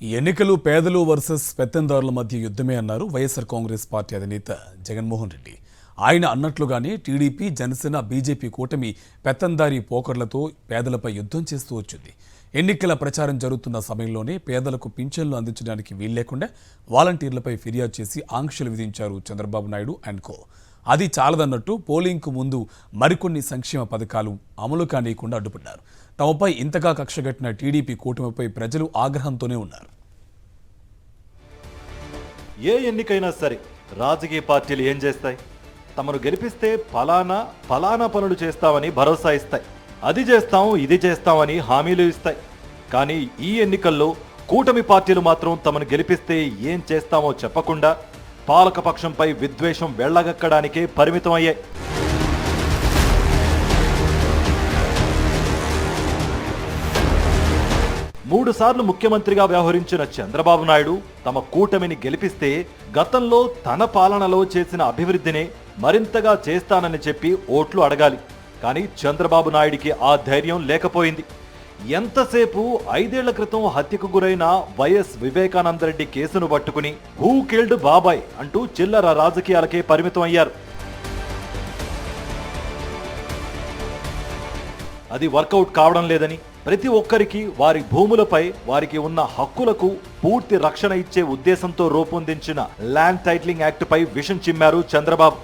ఈ ఎన్నికలు పేదలు వర్సెస్ పెత్తందారుల మధ్య యుద్ధమే అన్నారు వైఎస్ఆర్ కాంగ్రెస్ పార్టీ అధినేత జగన్మోహన్ రెడ్డి. ఆయన అన్నట్లుగానే టీడీపీ, జనసేన, బీజేపీ కూటమి పెత్తందారీ పోకర్లతో పేదలపై యుద్ధం చేస్తూ వచ్చింది. ఎన్నికల ప్రచారం జరుగుతున్న సమయంలోనే పేదలకు పింఛన్లు అందించడానికి వీల్లేకుండా వాలంటీర్లపై ఫిర్యాదు చేసి ఆంక్షలు విధించారు చంద్రబాబు నాయుడు అండ్ కో. అది చాలదన్నట్టు పోలింగ్కు ముందు మరికొన్ని సంక్షేమ పథకాలు అమలు కానీయకుండా అడ్డుపడ్డారు. తమపై ఇంతగా కక్షగట్టిన టీడీపీ కూటమిపై ప్రజలు ఆగ్రహంతోనే ఉన్నారు. ఏ ఎన్నికైనా సరే రాజకీయ పార్టీలు ఏం చేస్తాయి? తమను గెలిపిస్తే ఫలానా పనులు చేస్తామని భరోసా ఇస్తాయి. అది చేస్తాం, ఇది చేస్తామని హామీలు ఇస్తాయి. కానీ ఈ ఎన్నికల్లో కూటమి పార్టీలు మాత్రం తమను గెలిపిస్తే ఏం చేస్తామో చెప్పకుండా పాలకపక్షంపై విద్వేషం వెళ్లగక్కడానికే పరిమితం అయ్యాయి. మూడుసార్లు ముఖ్యమంత్రిగా వ్యవహరించిన చంద్రబాబు నాయుడు తమ కూటమిని గెలిపిస్తే గతంలో తన పాలనలో చేసిన అభివృద్ధినే మరింతగా చేస్తానని చెప్పి ఓట్లు అడగాలి. కానీ చంద్రబాబు నాయుడికి ఆ ధైర్యం లేకపోయింది. ఎంతసేపు 5 ఏళ్ల క్రితం హత్యకు గురైన వైఎస్ వివేకానందరెడ్డి కేసును పట్టుకుని హూ కిల్డ్ బాబాయ్ అంటూ చిల్లర రాజకీయాలకే పరిమితం అయ్యారు. అది వర్కౌట్ కావడం లేదని, ప్రతి ఒక్కరికి వారి భూములపై వారికి ఉన్న హక్కులకు పూర్తి రక్షణ ఇచ్చే ఉద్దేశంతో రూపొందించిన ల్యాండ్ టైటిలింగ్ యాక్ట్ పై విషం చిమ్మారు చంద్రబాబు.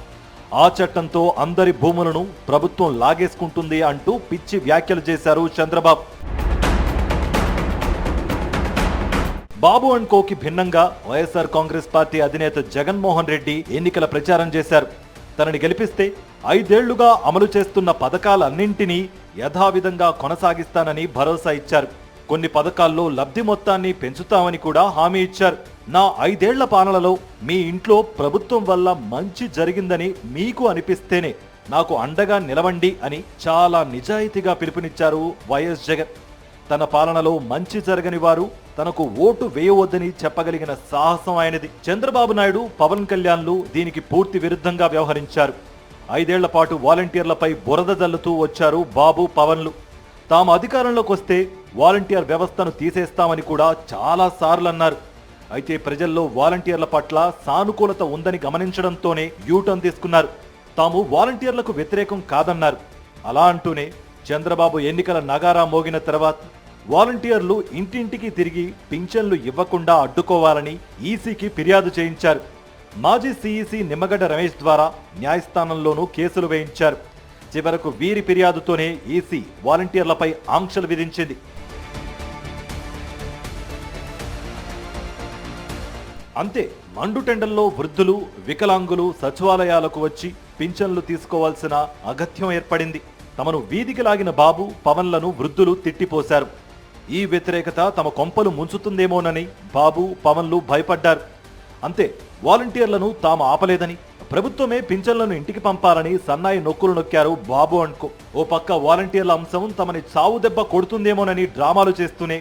ఆ చట్టంతో అందరి భూములను ప్రభుత్వం లాగేసుకుంటుంది అంటూ పిచ్చి వ్యాఖ్యలు చేశారు చంద్రబాబు. బాబు అండ్ కోకి భిన్నంగా వైఎస్ఆర్ కాంగ్రెస్ పార్టీ అధినేత జగన్మోహన్ రెడ్డి ఎన్నికల ప్రచారం చేశారు. తనని గెలిపిస్తే 5 ఏళ్లుగా అమలు చేస్తున్న పథకాలన్నింటినీ యథావిధంగా కొనసాగిస్తానని భరోసా ఇచ్చారు. కొన్ని పథకాల్లో లబ్ధి మొత్తాన్ని పెంచుతామని కూడా హామీ ఇచ్చారు. నా 5 ఏళ్ల పాలనలో మీ ఇంట్లో ప్రభుత్వం వల్ల మంచి జరిగిందని మీకు అనిపిస్తేనే నాకు అండగా నిలవండి అని చాలా నిజాయితీగా పిలుపునిచ్చారు వైఎస్ జగన్. తన పాలనలో మంచి జరగని వారు తనకు ఓటు వేయవద్దని చెప్పగలిగిన సాహసం ఆయనది. చంద్రబాబు నాయుడు, పవన్ కళ్యాణ్లు దీనికి పూర్తి విరుద్ధంగా వ్యవహరించారు. 5 ఏళ్ల పాటు వాలంటీర్లపై బురద జల్లుతూ వచ్చారు బాబు, పవన్లు. తాము అధికారంలోకి వస్తే వాలంటీర్ వ్యవస్థను తీసేస్తామని కూడా చాలా సార్లు అన్నారు. అయితే ప్రజల్లో వాలంటీర్ల పట్ల సానుకూలత ఉందని గమనించడంతోనే యూటర్న్ తీసుకున్నారు. తాము వాలంటీర్లకు వ్యతిరేకం కాదన్నారు. అలా అంటూనే చంద్రబాబు ఎన్నికల నగారా మోగిన తర్వాత వాలంటీర్లు ఇంటింటికి తిరిగి పింఛన్లు ఇవ్వకుండా అడ్డుకోవాలని ఈసీకి ఫిర్యాదు చేయించారు. మాజీ సీఈసీ నిమ్మగడ్డ రమేష్ ద్వారా న్యాయస్థానంలోనూ కేసులు వేయించారు. చివరకు వీరి ఫిర్యాదుతోనే ఈసీ వాలంటీర్లపై ఆంక్షలు విధించింది. అంతే, మండుటెండల్లో వృద్ధులు, వికలాంగులు సచివాలయాలకు వచ్చి పింఛన్లు తీసుకోవాల్సిన అగత్యం ఏర్పడింది. తమను వీధికి లాగిన బాబు, పవన్లను వృద్ధులు తిట్టిపోశారు. ఈ వ్యతిరేకత తమ కొంపలు ముంచుతుందేమోనని బాబు, పవన్లు భయపడ్డారు. అంతే, వాలంటీర్లను తాము ఆపలేదని, ప్రభుత్వమే పింఛన్లను ఇంటికి పంపాలని సన్నాయి నొక్కులు నొక్కారు బాబు అనుకో. ఓ పక్క వాలంటీర్ల అంశం తమని చావు దెబ్బ కొడుతుందేమోనని డ్రామాలు చేస్తూనే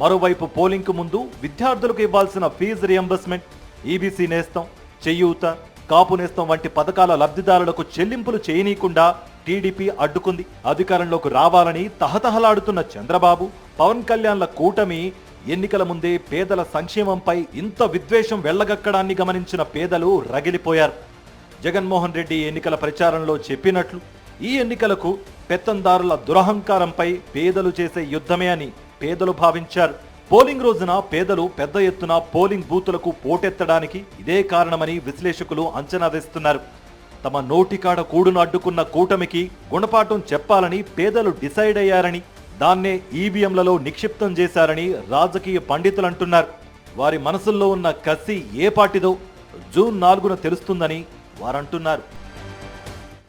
మరోవైపు పోలింగ్కు ముందు విద్యార్థులకు ఇవ్వాల్సిన ఫీజు రియంబర్స్మెంట్, ఈబీసీ నేస్తం, చేయూత, కాపు నేస్తం వంటి పథకాల లబ్ధిదారులకు చెల్లింపులు చేయనీయకుండా టీడీపీ అడ్డుకుంది. అధికారంలోకి రావాలని తహతహలాడుతున్న చంద్రబాబు, పవన్ కళ్యాణ్ల కూటమి ఎన్నికల ముందే పేదల సంక్షేమంపై ఇంత విద్వేషం వెళ్లగక్కడాన్ని గమనించిన పేదలు రగిలిపోయారు. జగన్మోహన్ రెడ్డి ఎన్నికల ప్రచారంలో చెప్పినట్లు ఈ ఎన్నికలకు పెత్తందారుల దురహంకారంపై పేదలు చేసే యుద్ధమే అని పేదలు భావించారు. పోలింగ్ రోజున పేదలు పెద్ద ఎత్తున పోలింగ్ బూతులకు పోటెత్తడానికి ఇదే కారణమని విశ్లేషకులు అంచనా వేస్తున్నారు. తమ నోటికాడ కూడును అడ్డుకున్న కూటమికి గుణపాఠం చెప్పాలని పేదలు డిసైడ్ అయ్యారని, దాన్నే ఈవీఎంలలో నిక్షిప్తం చేశారని రాజకీయ పండితులు అంటున్నారు. వారి మనసుల్లో ఉన్న కసి ఏ పార్టీదో జూన్ 4న తెలుస్తుందని వారంటున్నారు.